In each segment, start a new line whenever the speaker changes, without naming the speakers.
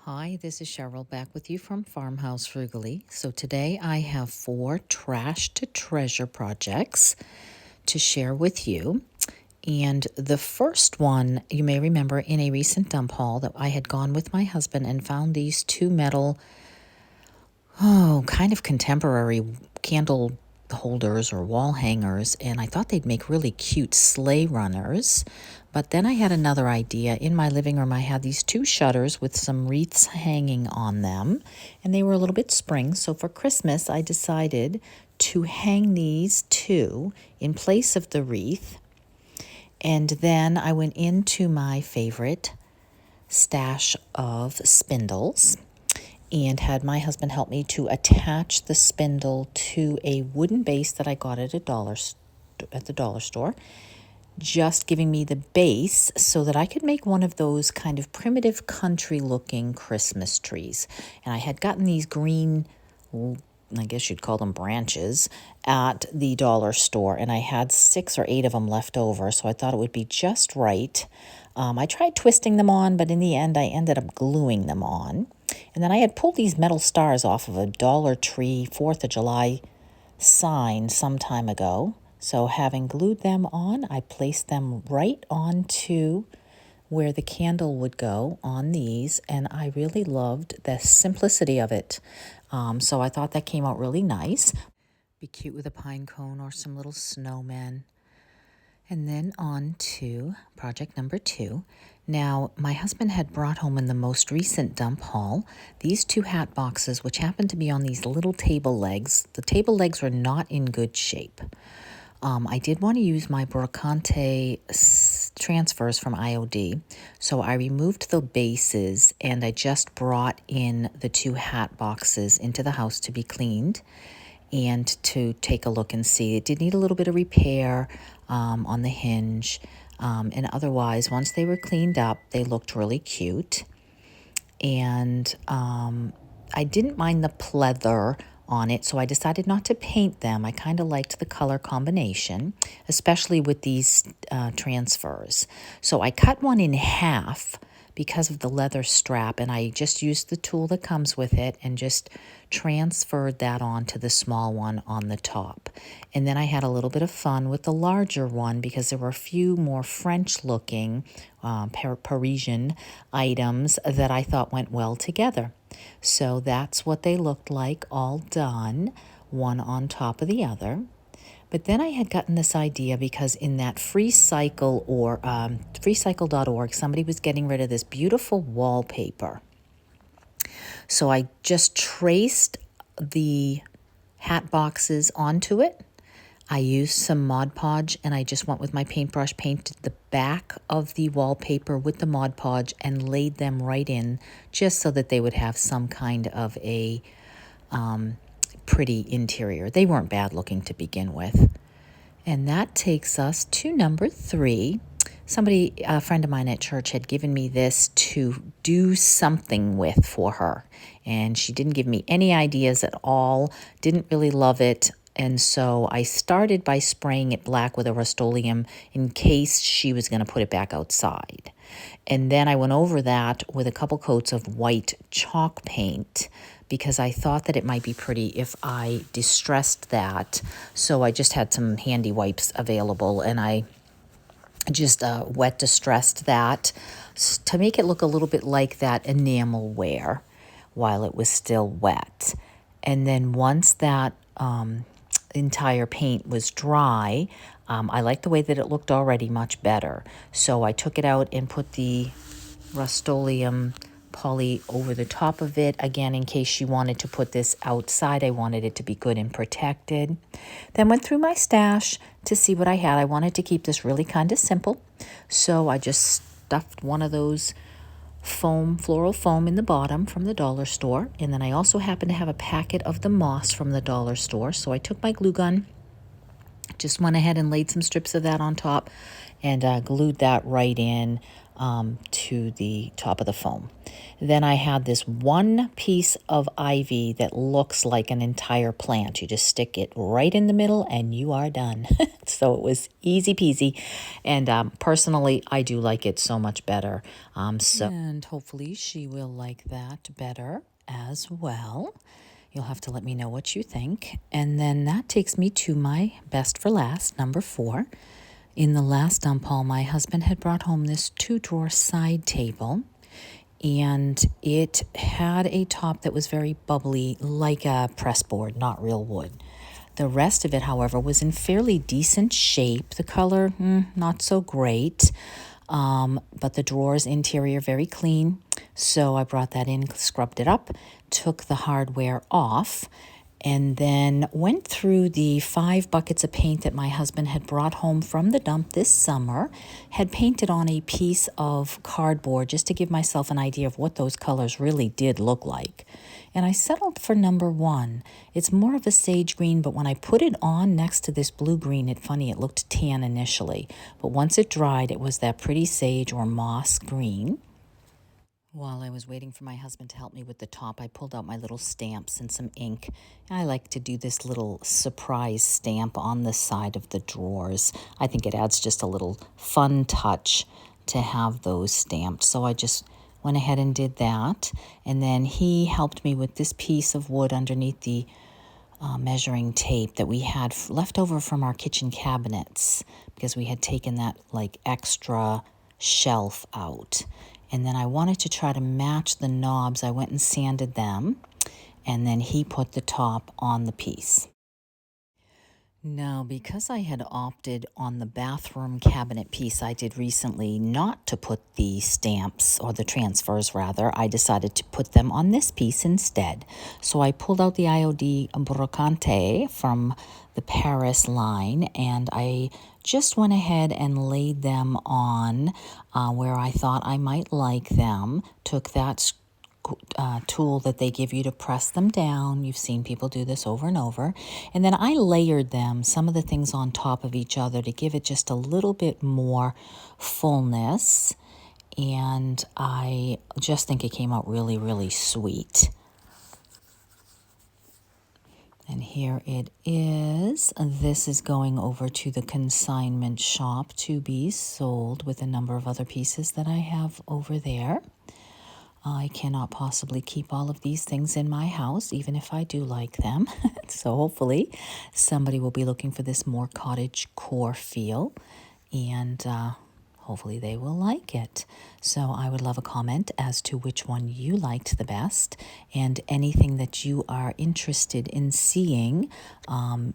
Hi, this is Cheryl back with you from Farmhouse Frugally. So today I have 4 trash to treasure projects to share with you. And the first one, you may remember in a recent dump haul that I had gone with my husband and found these 2 metal, kind of contemporary candle holders or wall hangers, and I thought they'd make really cute sleigh runners. But then I had another idea. In my living room, I had these 2 shutters with some wreaths hanging on them, and they were a little bit spring. So for Christmas, I decided to hang these 2 in place of the wreath. And then I went into my favorite stash of spindles and had my husband help me to attach the spindle to a wooden base that I got at the dollar store, just giving me the base so that I could make one of those kind of primitive country-looking Christmas trees. And I had gotten these green, I guess you'd call them branches, at the dollar store, and I had 6 or 8 of them left over, so I thought it would be just right. I tried twisting them on, but in the end, I ended up gluing them on. And then I had pulled these metal stars off of a Dollar Tree 4th of July sign some time ago. So having glued them on, I placed them right onto where the candle would go on these, and I really loved the simplicity of it. So I thought that came out really nice. Be cute with a pine cone or some little snowmen. And then on to project number 2. Now, my husband had brought home in the most recent dump haul these 2 hat boxes, which happened to be on these little table legs. The table legs were not in good shape. I did want to use my Brocante transfers from IOD, so I removed the bases and I just brought in the 2 hat boxes into the house to be cleaned and to take a look and see. It did need a little bit of repair on the hinge, and otherwise, once they were cleaned up, they looked really cute. And I didn't mind the pleather on it, so I decided not to paint them. I kind of liked the color combination, especially with these transfers. So I cut one in half because of the leather strap, and I just used the tool that comes with it and just transferred that onto the small one on the top. And then I had a little bit of fun with the larger one because there were a few more French-looking Parisian items that I thought went well together. So that's what they looked like all done, one on top of the other. But then I had gotten this idea because in that FreeCycle or freecycle.org, somebody was getting rid of this beautiful wallpaper. So I just traced the hat boxes onto it. I used some Mod Podge and I just went with my paintbrush, painted the back of the wallpaper with the Mod Podge and laid them right in just so that they would have some kind of a pretty interior. They weren't bad looking to begin with. And that takes us to number 3. A friend of mine at church had given me this to do something with for her. And she didn't give me any ideas at all, didn't really love it. And so I started by spraying it black with a Rust-Oleum in case she was going to put it back outside. And then I went over that with a couple coats of white chalk paint because I thought that it might be pretty if I distressed that. So I just had some handy wipes available and I just wet distressed that to make it look a little bit like that enamel wear while it was still wet. And then once that entire paint was dry, I liked the way that it looked already much better. So I took it out and put the Rust-Oleum poly over the top of it. Again, in case she wanted to put this outside, I wanted it to be good and protected. Then went through my stash to see what I had. I wanted to keep this really kind of simple. So I just stuffed one of those floral foam in the bottom from the dollar store. And then I also happened to have a packet of the moss from the dollar store. So I took my glue gun, just went ahead and laid some strips of that on top and glued that right in. to the top of the foam. Then I had this one piece of ivy that looks like an entire plant. You just stick it right in the middle and you are done. So it was easy peasy. And personally, I do like it so much better. And hopefully she will like that better as well. You'll have to let me know what you think. And then that takes me to my best for last, number 4. In the last dump haul, my husband had brought home this 2-drawer side table, and it had a top that was very bubbly, like a press board, not real wood. The rest of it, however, was in fairly decent shape. The color, not so great, but the drawers interior very clean. So I brought that in, scrubbed it up, took the hardware off, and then went through the 5 buckets of paint that my husband had brought home from the dump this summer, had painted on a piece of cardboard just to give myself an idea of what those colors really did look like. And I settled for number 1. It's more of a sage green, but when I put it on next to this blue-green, it looked tan initially. But once it dried, it was that pretty sage or moss green. While I was waiting for my husband to help me with the top, I pulled out my little stamps and some ink. I like to do this little surprise stamp on the side of the drawers. I think it adds just a little fun touch to have those stamped. So I just went ahead and did that. And then he helped me with this piece of wood underneath the measuring tape that we had left over from our kitchen cabinets because we had taken that like extra shelf out. And then I wanted to try to match the knobs. I went and sanded them, and then he put the top on the piece. Now, because I had opted on the bathroom cabinet piece I did recently not to put the stamps, or the transfers rather, I decided to put them on this piece instead. So I pulled out the IOD Brocante from the Paris line, and I just went ahead and laid them on where I thought I might like them. Took that tool that they give you to press them down. You've seen people do this over and over. And then I layered them, some of the things on top of each other to give it just a little bit more fullness. And I just think it came out really, really sweet. And here it is. This is going over to the consignment shop to be sold with a number of other pieces that I have over there. I cannot possibly keep all of these things in my house, even if I do like them. So hopefully somebody will be looking for this more cottage core feel, and hopefully they will like it. So I would love a comment as to which one you liked the best, and anything that you are interested in seeing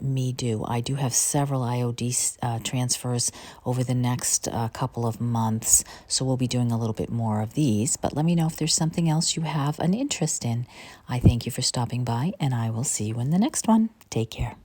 me do. I do have several IOD transfers over the next couple of months, so we'll be doing a little bit more of these, but let me know if there's something else you have an interest in. I thank you for stopping by, and I will see you in the next one. Take care.